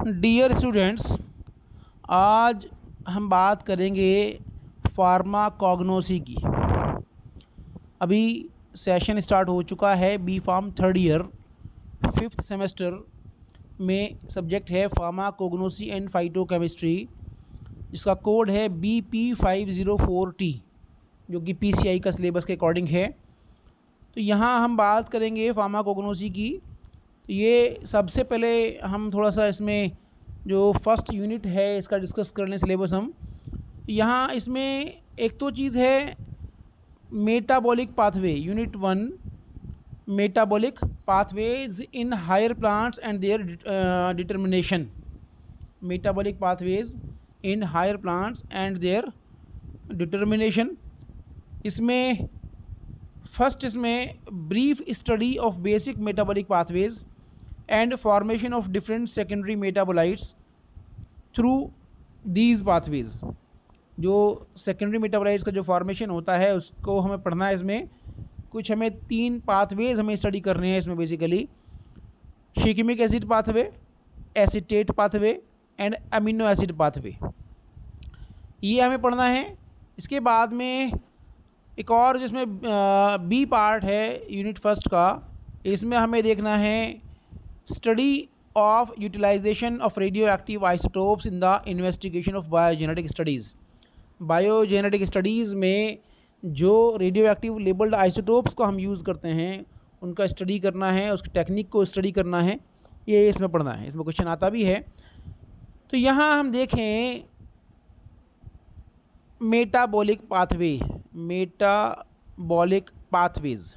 Dear students, आज हम बात करेंगे फार्माकोग्नोसी की। अभी सेशन स्टार्ट हो चुका है। B pharm third year 5th semester में सब्जेक्ट है फार्माकोग्नोसी एंड फाइटोकेमिस्ट्री, जिसका कोड है BP504T, जो कि PCI का सिलेबस के अकॉर्डिंग है। तो यहाँ हम बात करेंगे फार्माकोग्नोसी की। तो ये सबसे पहले हम थोड़ा सा इसमें जो फर्स्ट यूनिट है इसका डिस्कस कर लें सिलेबस हम। यहाँ इसमें एक तो चीज़ है metabolic pathway, unit 1 metabolic pathways in higher plants and their determination. Metabolic pathways in higher plants and their determination. इसमें फर्स्ट इसमें brief study of basic metabolic pathways and formation of different secondary metabolites through these pathways. जो secondary metabolites का जो formation होता है उसको हमें पढ़ना है। इसमें कुछ हमें 3 पाथवेज हमें स्टडी करने हैं इसमें basically. Shikimic acid pathway, acetate pathway and amino acid pathway, ये हमें पढ़ना है। इसके बाद में एक और जिसमें बी पार्ट है यूनिट फर्स्ट का, इसमें हमें देखना है study of utilization of radioactive isotopes in the investigation of biogenetic studies. Biogenetic studies में जो रेडियो एक्टिव लेबल्ड आइसोटोप्स को हम यूज़ करते हैं उनका स्टडी करना है, उसकी टेक्निक को स्टडी करना है, ये इसमें पढ़ना है। इसमें क्वेश्चन आता भी है। तो यहाँ हम देखें मेटाबॉलिक पाथवे, मेटाबॉलिक पाथवेज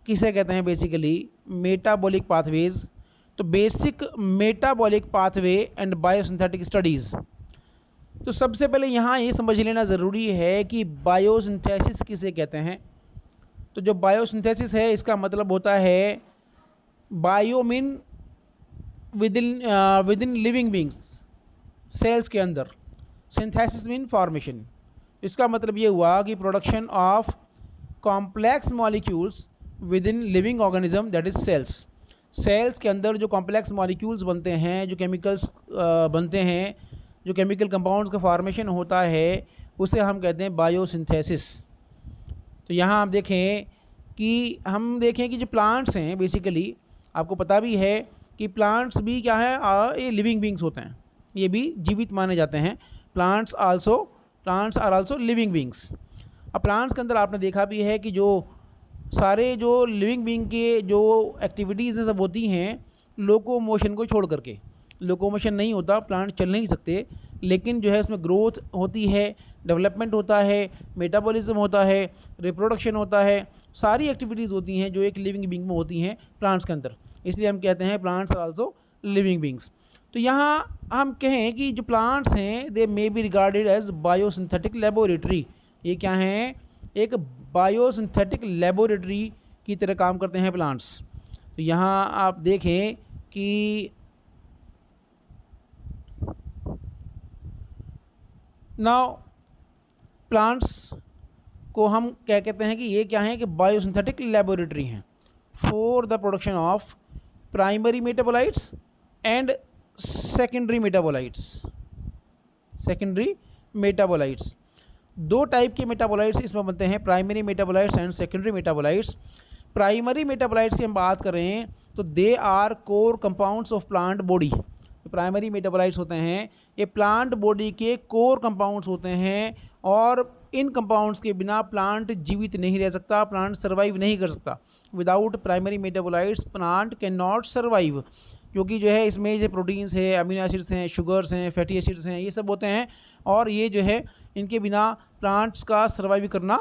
किसे कहते हैं बेसिकली? Metabolic pathways. तो basic metabolic pathway and biosynthetic studies. तो सबसे पहले यहाँ ये समझ लेना ज़रूरी है कि बायोसिंथेसिस किसे कहते हैं। तो जो बायोसिंथेसिस है इसका मतलब होता है bio mean within living beings, cells के अंदर। Synthesis mean formation. इसका मतलब ये हुआ कि production of complex molecules within living organism, that is cells. Cells के अंदर जो कॉम्प्लेक्स मॉलिक्यूल्स बनते हैं, जो केमिकल्स बनते हैं, जो केमिकल कंपाउंड्स का फॉर्मेशन होता है, उसे हम कहते हैं बायोसिंथेसिस। तो यहाँ आप देखें कि जो प्लांट्स हैं बेसिकली, आपको पता भी है कि प्लांट्स भी क्या है, ये लिविंग बींग्स होते हैं, ये भी जीवित माने जाते हैं। Plants are also living beings. अब प्लांट्स के अंदर आपने देखा भी है कि जो सारे जो लिविंग बींग के जो एक्टिविटीज़ सब होती हैं लोकोमोशन को छोड़ करके। लोकोमोशन नहीं होता, प्लांट चल नहीं सकते, लेकिन जो है इसमें ग्रोथ होती है, डेवलपमेंट होता है, मेटाबॉलिज्म होता है, रिप्रोडक्शन होता है, सारी एक्टिविटीज़ होती हैं जो एक लिविंग बींग में होती हैं प्लांट्स के अंदर। इसलिए हम कहते हैं plants are also living beings. तो यहाँ हम कहें कि जो प्लांट्स हैं they may be regarded as biosynthetic laboratory. ये क्या हैं? एक बायोसिंथेटिक लेबोरेटरी की तरह काम करते हैं प्लांट्स। तो यहाँ आप देखें कि नाउ प्लांट्स को हम क्या कहते हैं कि ये क्या हैं कि बायोसिंथेटिक लेबोरेटरी हैं for the production of primary metabolites and secondary metabolites. Secondary metabolites, 2 type के मेटाबोलाइट्स इसमें बनते हैं, primary metabolites and secondary metabolites. Primary metabolites की हम बात कर रहे हैं तो they are core compounds of plant body. Primary metabolites होते हैं ये प्लांट बॉडी के कोर कंपाउंड्स होते हैं, और इन कंपाउंड्स के बिना प्लांट जीवित नहीं रह सकता, प्लांट सर्वाइव नहीं कर सकता। Without primary metabolites plant can not survive, क्योंकि जो है इसमें जो प्रोटीन्स है, अमीनो एसिड्स हैं, शुगर्स हैं, फैटी एसिड्स हैं, ये सब होते हैं, और ये जो है इनके बिना प्लांट्स का सर्वाइव करना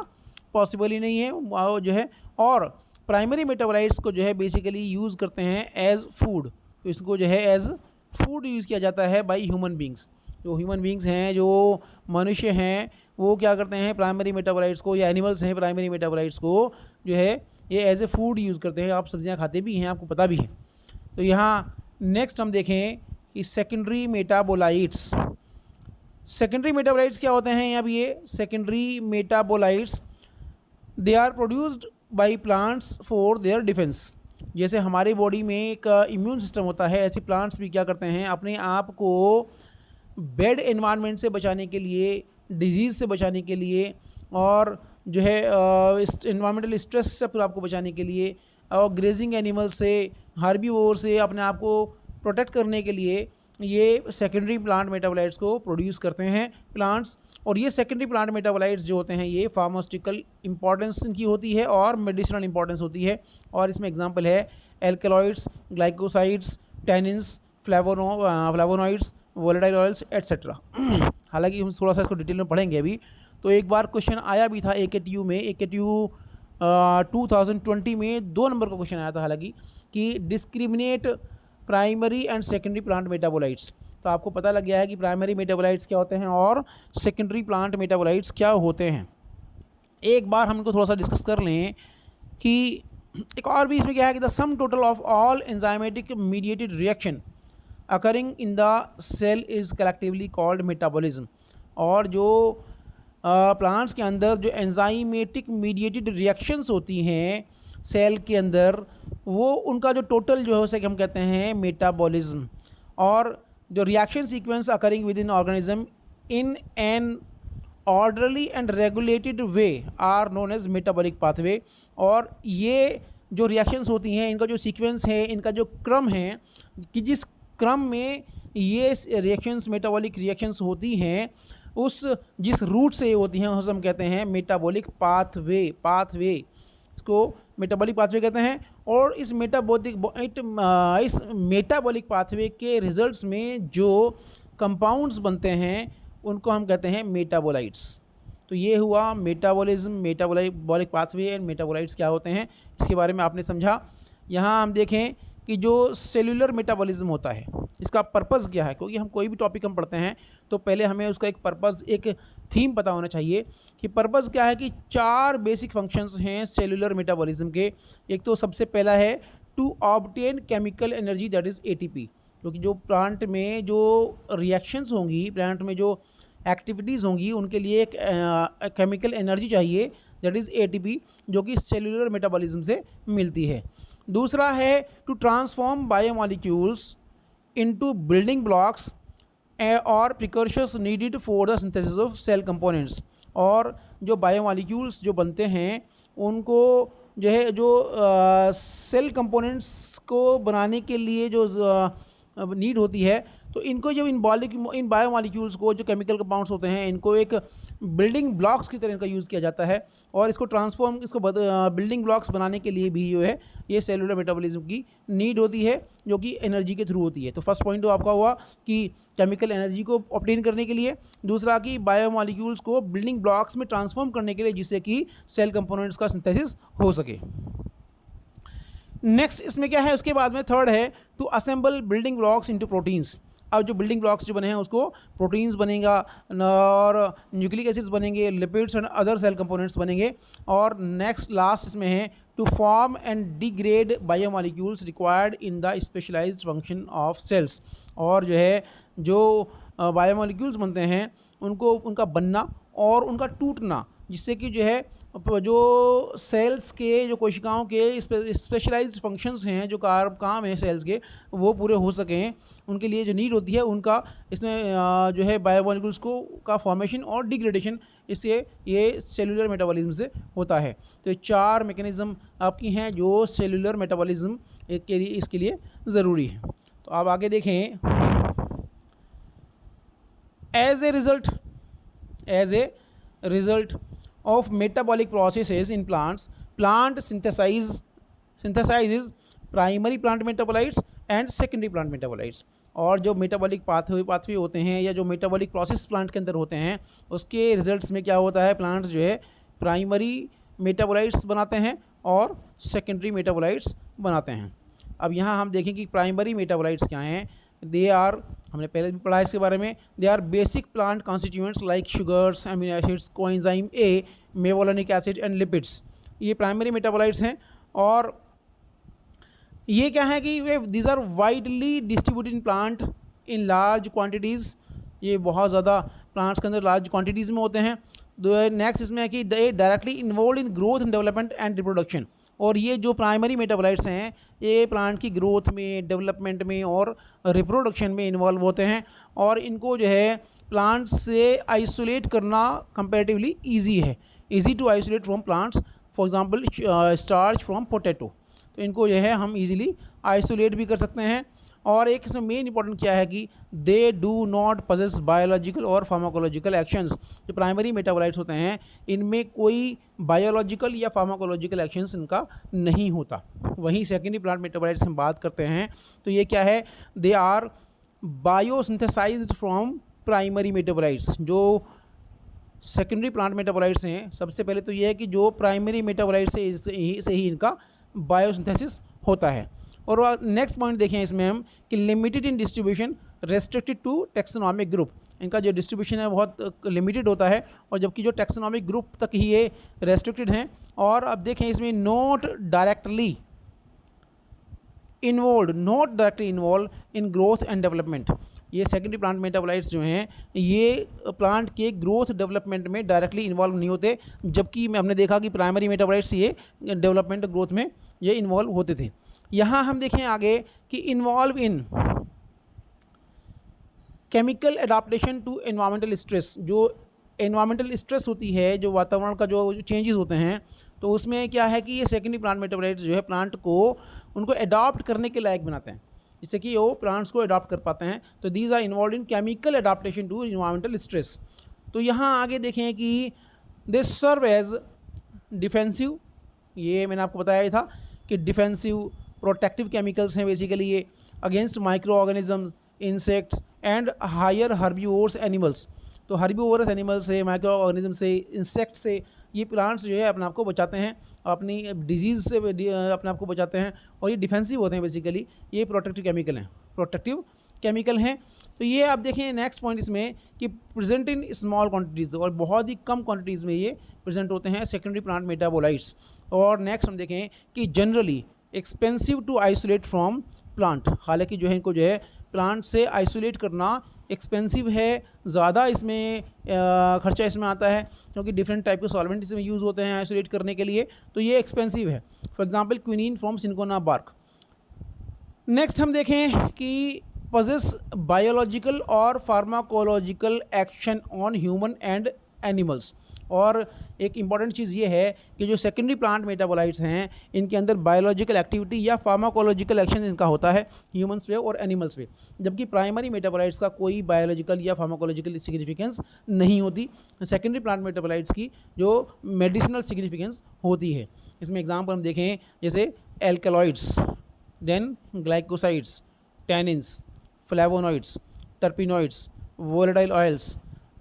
पॉसिबल ही नहीं है वो जो है। और प्राइमरी मेटाबोलाइट्स को जो है बेसिकली यूज़ करते हैं एज फूड। तो इसको जो है एज फूड यूज़ किया जाता है बाय ह्यूमन बींग्स। जो ह्यूमन बींग्स हैं, जो मनुष्य हैं, वो क्या करते हैं प्राइमरी मेटाबोलाइट्स को, या एनिमल्स हैं प्राइमरी मेटाबोलाइट्स को जो है ये एज ए फूड यूज़ करते हैं। आप सब्जियां खाते भी हैं, आपको पता भी है। तो यहाँ नेक्स्ट हम देखें कि सेकेंडरी मेटाबोलाइट्स। सेकेंडरी मेटाबोलाइट्स क्या होते हैं? अब ये secondary metabolites they are produced by plants for their defence. जैसे हमारी बॉडी में एक इम्यून सिस्टम होता है, ऐसे प्लांट्स भी क्या करते हैं, अपने आप को बैड एनवायरनमेंट से बचाने के लिए, डिजीज़ से बचाने के लिए, और जो है इस एनवायरमेंटल स्ट्रेस से फिर आपको बचाने के लिए, और ग्रेजिंग एनिमल से, हार्बीवोर से अपने आप को प्रोटेक्ट करने के लिए ये सेकेंडरी प्लांट मेटाबोलाइट्स को प्रोड्यूस करते हैं प्लांट्स। और ये सेकेंडरी प्लांट मेटाबोलाइट्स जो होते हैं ये फार्मास्यूटिकल इंपॉर्टेंस इनकी होती है और मेडिसिनल इंपॉर्टेंस होती है। और इसमें एग्जांपल है alkaloids, glycosides, tannins, flavonoids, volatile oils etcetera. हालांकि हम थोड़ा सा इसको डिटेल में पढ़ेंगे अभी। तो एक बार क्वेश्चन आया भी था AKTU में, AKTU 2020 में 2 नंबर का क्वेश्चन आया था हालांकि, कि discriminate primary and secondary plant metabolites. तो आपको पता लग गया है कि प्राइमरी मेटाबोलाइट्स क्या होते हैं और सेकेंडरी प्लांट मेटाबोलाइट्स क्या होते हैं। एक बार हम इनको थोड़ा सा डिस्कस कर लें कि एक और भी इसमें क्या है कि the sum total of all enzymatic mediated reaction occurring in the cell is collectively called metabolism. और जो प्लांट्स के अंदर जो एंजाइमेटिक मीडिएटेड रिएक्शंस होती हैं सेल के अंदर, वो उनका जो टोटल जो है उसे हम कहते हैं मेटाबॉलिज्म। और जो reaction sequence occurring within organism in an orderly and regulated way are known as metabolic pathway. और ये जो रिएक्शंस होती हैं इनका जो सीक्वेंस है, इनका जो क्रम है, कि जिस क्रम में ये रिएक्शंस मेटाबॉलिक रिएक्शंस होती हैं, उस जिस रूट से होती हैं उसे हम कहते हैं मेटाबॉलिक पाथवे। इसको मेटाबॉलिक पाथवे कहते हैं। और इस मेटाबॉलिक पाथवे के रिजल्ट्स में जो कंपाउंड्स बनते हैं उनको हम कहते हैं मेटाबोलाइट्स। तो ये हुआ metabolism, metabolic pathway and metabolites क्या होते हैं, इसके बारे में आपने समझा। यहाँ हम देखें कि जो सेलुलर मेटाबॉलिज्म होता है इसका पर्पज़ क्या है, क्योंकि हम कोई भी टॉपिक हम पढ़ते हैं तो पहले हमें उसका एक पर्पज़, एक थीम पता होना चाहिए कि पर्पज़ क्या है। कि 4 बेसिक फंक्शंस हैं सेलुलर मेटाबॉलिज्म के। एक तो सबसे पहला है to obtain chemical energy, that is ATP। क्योंकि जो प्लांट में जो रिएक्शंस होंगी, प्लांट में जो एक्टिविटीज़ होंगी, उनके लिए एक केमिकल एनर्जी चाहिए, दैट इज़ ATP, जो कि सेलुलर मेटाबॉलिज्म से मिलती है। दूसरा है to transform biomolecules into building blocks और precursors needed for the synthesis of cell components. और जो बायोमॉलिक्यूल्स जो बनते हैं उनको जो है जो सेल कंपोनेंट्स को बनाने के लिए जो नीड होती है, तो इनको जब इन बायोमॉलिक्यूल्स को, जो केमिकल कंपाउंड्स होते हैं, इनको एक बिल्डिंग ब्लॉक्स की तरह इनका यूज़ किया जाता है। और इसको बिल्डिंग ब्लॉक्स बनाने के लिए भी जो है ये सेलुलर मेटाबॉलिज्म की नीड होती है, जो कि एनर्जी के थ्रू होती है। तो फर्स्ट पॉइंट तो आपका हुआ कि केमिकल एनर्जी को ऑब्टेन करने के लिए, दूसरा कि बायोमॉलिक्यूल्स को बिल्डिंग ब्लॉक्स में ट्रांसफॉर्म करने के लिए, जिससे कि सेल कंपोनेंट्स का सिंथेसिस हो सके। नेक्स्ट इसमें क्या है, उसके बाद में थर्ड है to assemble building blocks into proteins. अब जो बिल्डिंग ब्लॉक्स जो बने हैं उसको प्रोटीन्स बनेगा और न्यूक्लिक एसिड्स बनेंगे, lipids and other cell components बनेंगे। और नेक्स्ट लास्ट इसमें है to form and degrade biomolecules required in the specialised function of cells. और जो है जो बायोमॉलिक्यूल्स बनते हैं उनको, उनका बनना और उनका टूटना, जिससे कि जो है जो सेल्स के, जो कोशिकाओं के स्पेशलाइज्ड फंक्शंस हैं, जो काम है सेल्स के, वो पूरे हो सकें, उनके लिए जो नीड होती है उनका इसमें जो है बायोमॉलिक्यूल्स को का फॉर्मेशन और डिग्रेडेशन, इससे ये सेलुलर मेटाबॉलिज्म से होता है। तो ये 4 मैकेनिज्म आपकी हैं जो सेलुलर मेटाबॉलिज्म के लिए, इसके लिए ज़रूरी है। तो आप आगे देखें, as a result of metabolic processes in plants, plant synthesizes primary plant metabolites and secondary plant metabolites। और जो मेटाबॉलिक पाथवे होते हैं या जो मेटाबॉलिक प्रोसेस प्लांट के अंदर होते हैं, उसके रिजल्ट्स में क्या होता है, प्लांट्स जो है प्राइमरी मेटाबोलाइट्स बनाते हैं और सेकेंडरी मेटाबोलाइट्स बनाते हैं। अब यहाँ हम देखें कि प्राइमरी मेटाबोलाइट्स क्या हैं। दे आर, हमने पहले भी पढ़ा इसके बारे में, they are basic plant constituents like sugars, amino acids, coenzyme A, mevalonic acid and lipids. ये प्राइमरी मेटाबोलाइट्स हैं। और ये क्या है कि वे these are widely distributed in plant in large quantities. ये बहुत ज़्यादा प्लांट्स के अंदर लार्ज क्वांटिटीज़ में होते हैं। नेक्स्ट इसमें है कि दे directly involve in growth and development and reproduction. और ये जो प्राइमरी मेटाबोलाइट्स हैं ये प्लांट की ग्रोथ में, डेवलपमेंट में और रिप्रोडक्शन में इन्वॉल्व होते हैं, और इनको जो है प्लांट्स से आइसोलेट करना कंपैरेटिवली ईजी है, easy to isolate from plants, for example starch from potato. तो इनको जो है हम इजीली आइसोलेट भी कर सकते हैं। और एक इसमें मेन इंपॉर्टेंट क्या है कि they do not possess biological और फार्माकोलॉजिकल एक्शंस। जो प्राइमरी मेटाबोलाइट्स होते हैं इनमें कोई बायोलॉजिकल या फार्माकोलॉजिकल एक्शंस इनका नहीं होता। वहीं सेकेंडरी प्लांट मेटाबोलाइट्स हम बात करते हैं तो ये क्या है, they are biosynthesized from primary metabolites. जो सेकेंडरी प्लांट मेटाबोलाइट्स हैं सबसे पहले तो ये है कि जो प्राइमरी मेटाबोलाइट्स से ही इनका बायोसिंथेसिस होता है। और नेक्स्ट पॉइंट देखें इसमें हम कि limited in distribution, restricted to taxonomic group. इनका जो डिस्ट्रीब्यूशन है बहुत लिमिटेड होता है, और जबकि जो टेक्सोनॉमिक ग्रुप तक ही ये रेस्ट्रिक्टेड हैं। और अब देखें इसमें not directly involve in growth and development. ये सेकेंडरी प्लांट मेटाबोलाइट्स जो हैं ये प्लांट के ग्रोथ डेवलपमेंट में डायरेक्टली इन्वॉल्व नहीं होते, जबकि हमने देखा कि प्राइमरी मेटाबोलाइट्स ये डेवलपमेंट ग्रोथ में ये इन्वॉल्व होते थे। यहाँ हम देखें आगे कि involve in chemical adaptation to environmental stress. जो एनवायरमेंटल स्ट्रेस होती है, जो वातावरण का जो चेंजेस होते हैं, तो उसमें क्या है कि ये सेकेंडरी प्लांट मेटाबोलाइट्स जो है प्लांट को उनको अडॉप्ट करने के लायक बनाते हैं, जिससे कि वो प्लांट्स को अडॉप्ट कर पाते हैं। तो these are involve in chemical adaptation to environmental stress. तो यहाँ आगे देखें कि दे सर्व एज डिफेंसिव। ये मैंने आपको बताया ही था कि डिफेंसिव प्रोटेक्टिव केमिकल्स हैं बेसिकली ये, against microorganisms, insects and higher herbivorous animals. तो हर्बीवोरस एनिमल्स से, माइक्रो ऑर्गेनिज्म से, इंसेक्ट से ये प्लांट्स जो है अपने आप को बचाते हैं, अपनी डिजीज़ से अपने आप को बचाते हैं, और ये डिफेंसिव होते हैं बेसिकली। ये प्रोटेक्टिव केमिकल हैं। तो ये आप देखें नेक्स्ट पॉइंट इसमें कि प्रेजेंट इन स्मॉल क्वांटिटीज़, और बहुत ही कम क्वांटिटीज़ में ये प्रेजेंट होते हैं सेकेंडरी प्लांट मेटाबोलाइट्स। और नेक्स्ट हम देखें कि generally expensive to isolate from plant. हालांकि जो है इनको जो है प्लांट से आइसोलेट करना एक्सपेंसिव है, ज़्यादा इसमें खर्चा इसमें आता है, क्योंकि डिफरेंट टाइप के सॉल्वेंट इसमें यूज़ होते हैं आइसोलेट करने के लिए, तो ये एक्सपेंसिव है। For example quinine from cinchona bark. Next हम देखें कि पजेस बायोलॉजिकल और pharmacological action on human and animals. और एक इम्पॉर्टेंट चीज़ ये है कि जो सेकेंडरी प्लांट मेटाबोलाइट्स हैं इनके अंदर बायोलॉजिकल एक्टिविटी या फार्माकोलॉजिकल एक्शन इनका होता है ह्यूमंस पे और एनिमल्स पे, जबकि प्राइमरी मेटाबोलाइट्स का कोई बायोलॉजिकल या फार्माकोलॉजिकल सिग्निफिकेंस नहीं होती। सेकेंडरी प्लांट मेटाबोलाइट्स की जो मेडिसिनल सिग्निफिकेंस होती है। इसमें एग्जाम्पल हम देखें जैसे alkaloids, then glycosides, tannins, flavonoids, terpenoids, volatile oils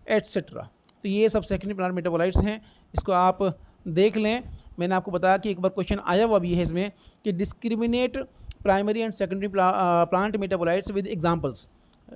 etcetera. तो ये सब सेकेंडरी प्लांट मेटाबोलाइट्स हैं, इसको आप देख लें। मैंने आपको बताया कि एक बार क्वेश्चन आया हुआ भी है इसमें कि discriminate primary and secondary plant metabolites with examples.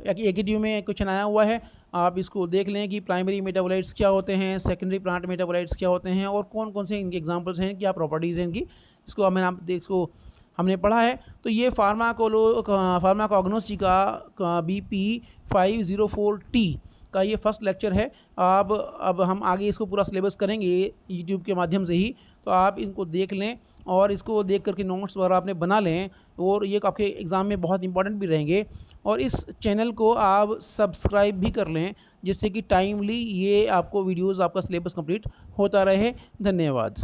एक ही में क्वेश्चन आया हुआ है, आप इसको देख लें कि प्राइमरी मेटाबोलाइट्स क्या होते हैं, सेकेंडरी प्लांट मेटाबोलाइट्स क्या होते हैं, और कौन कौन से इनके एग्जाम्पल्स हैं, क्या प्रॉपर्टीज़ हैं इनकी। इसको हमने पढ़ा है। तो ये फार्माकोग्नोसी का BP504T का ये फर्स्ट लेक्चर है। अब हम आगे इसको पूरा सिलेबस करेंगे यूट्यूब के माध्यम से ही, तो आप इनको देख लें और इसको देख करके नोट्स वगैरह आपने बना लें, और ये आपके एग्ज़ाम में बहुत इंपॉर्टेंट भी रहेंगे। और इस चैनल को आप सब्सक्राइब भी कर लें, जिससे कि टाइमली ये आपको वीडियोज़, आपका सिलेबस कंप्लीट होता रहे। धन्यवाद।